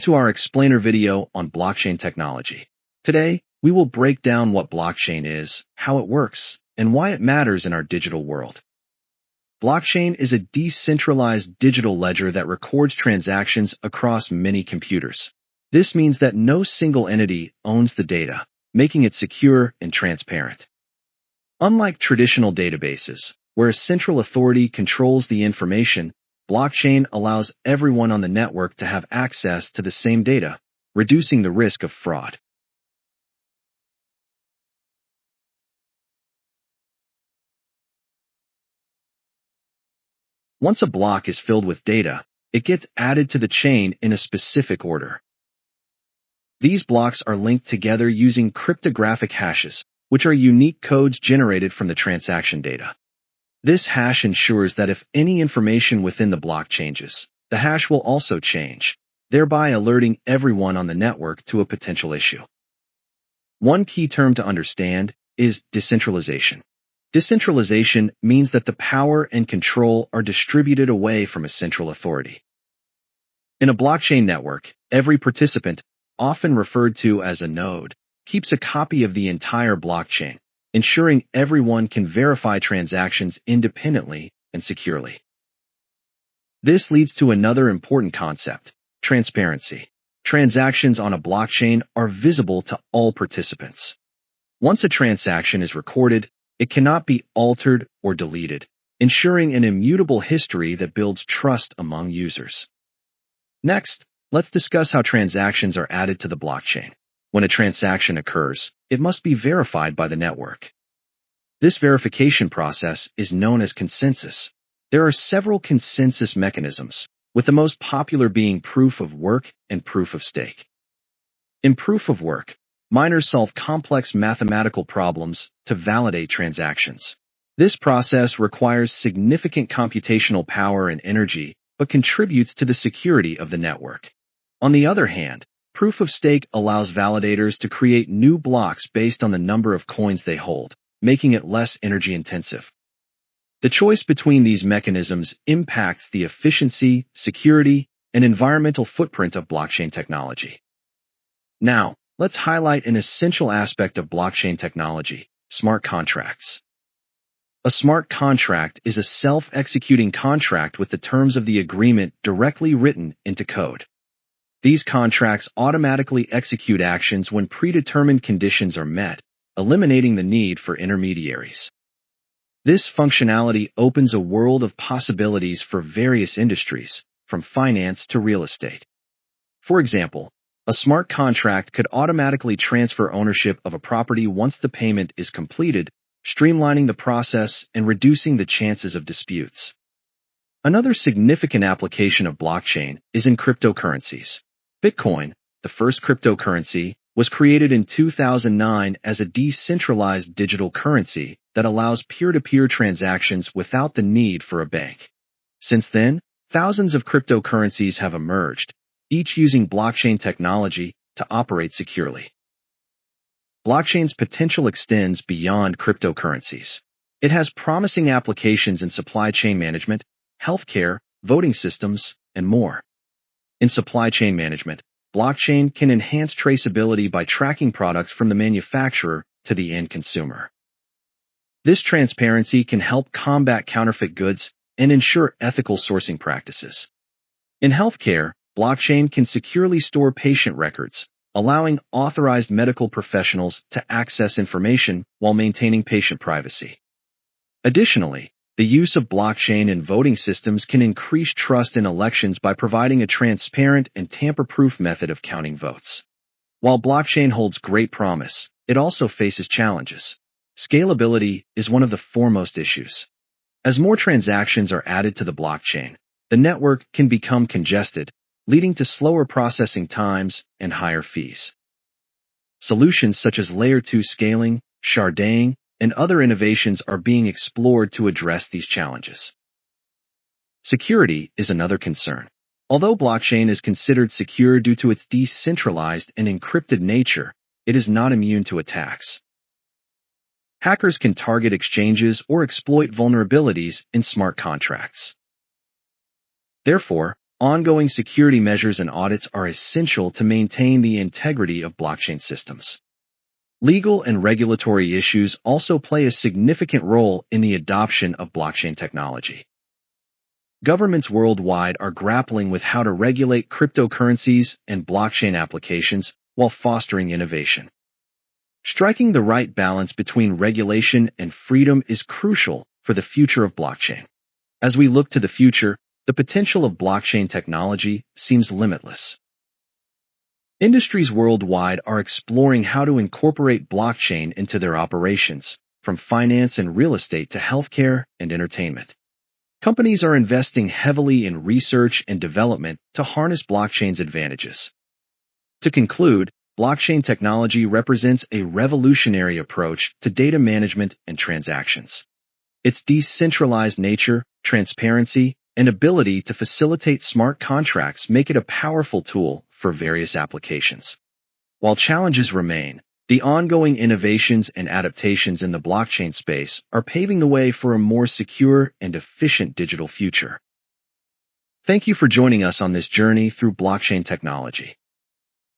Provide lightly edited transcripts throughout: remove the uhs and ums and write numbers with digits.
to our explainer video on blockchain technology. Today, we will break down what blockchain is, how it works, and why it matters in our digital world. Blockchain is a decentralized digital ledger that records transactions across many computers. This means that no single entity owns the data, making it secure and transparent. Unlike traditional databases, where a central authority controls the information, blockchain allows everyone on the network to have access to the same data, reducing the risk of fraud. Once a block is filled with data, it gets added to the chain in a specific order. These blocks are linked together using cryptographic hashes, which are unique codes generated from the transaction data. This hash ensures that if any information within the block changes, the hash will also change, thereby alerting everyone on the network to a potential issue. One key term to understand is decentralization. Decentralization means that the power and control are distributed away from a central authority. In a blockchain network, every participant, often referred to as a node, keeps a copy of the entire blockchain, ensuring everyone can verify transactions independently and securely. This leads to another important concept, transparency. Transactions on a blockchain are visible to all participants. Once a transaction is recorded, it cannot be altered or deleted, ensuring an immutable history that builds trust among users. Next, let's discuss how transactions are added to the blockchain. When a transaction occurs, it must be verified by the network. This verification process is known as consensus. There are several consensus mechanisms, with the most popular being proof of work and proof of stake. In proof of work, miners solve complex mathematical problems to validate transactions. This process requires significant computational power and energy, but contributes to the security of the network. On the other hand, proof of stake allows validators to create new blocks based on the number of coins they hold, making it less energy-intensive. The choice between these mechanisms impacts the efficiency, security, and environmental footprint of blockchain technology. Now, let's highlight an essential aspect of blockchain technology, smart contracts. A smart contract is a self-executing contract with the terms of the agreement directly written into code. These contracts automatically execute actions when predetermined conditions are met, eliminating the need for intermediaries. This functionality opens a world of possibilities for various industries, from finance to real estate. For example, a smart contract could automatically transfer ownership of a property once the payment is completed, streamlining the process and reducing the chances of disputes. Another significant application of blockchain is in cryptocurrencies. Bitcoin, the first cryptocurrency, was created in 2009 as a decentralized digital currency that allows peer-to-peer transactions without the need for a bank. Since then, thousands of cryptocurrencies have emerged, each using blockchain technology to operate securely. Blockchain's potential extends beyond cryptocurrencies. It has promising applications in supply chain management, healthcare, voting systems, and more. In supply chain management, blockchain can enhance traceability by tracking products from the manufacturer to the end consumer. This transparency can help combat counterfeit goods and ensure ethical sourcing practices. In healthcare, blockchain can securely store patient records, allowing authorized medical professionals to access information while maintaining patient privacy. Additionally, the use of blockchain in voting systems can increase trust in elections by providing a transparent and tamper-proof method of counting votes. While blockchain holds great promise, it also faces challenges. Scalability is one of the foremost issues. As more transactions are added to the blockchain, the network can become congested, leading to slower processing times and higher fees. Solutions such as Layer 2 scaling, sharding, and other innovations are being explored to address these challenges. Security is another concern. Although blockchain is considered secure due to its decentralized and encrypted nature, it is not immune to attacks. Hackers can target exchanges or exploit vulnerabilities in smart contracts. Therefore, ongoing security measures and audits are essential to maintain the integrity of blockchain systems. Legal and regulatory issues also play a significant role in the adoption of blockchain technology. Governments worldwide are grappling with how to regulate cryptocurrencies and blockchain applications while fostering innovation. Striking the right balance between regulation and freedom is crucial for the future of blockchain. As we look to the future, the potential of blockchain technology seems limitless. Industries worldwide are exploring how to incorporate blockchain into their operations, from finance and real estate to healthcare and entertainment. Companies are investing heavily in research and development to harness blockchain's advantages. To conclude, blockchain technology represents a revolutionary approach to data management and transactions. Its decentralized nature, transparency, and ability to facilitate smart contracts make it a powerful tool for various applications. While challenges remain, the ongoing innovations and adaptations in the blockchain space are paving the way for a more secure and efficient digital future. Thank you for joining us on this journey through blockchain technology.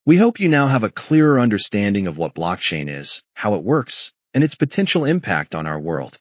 We hope you now have a clearer understanding of what blockchain is, how it works, and its potential impact on our world.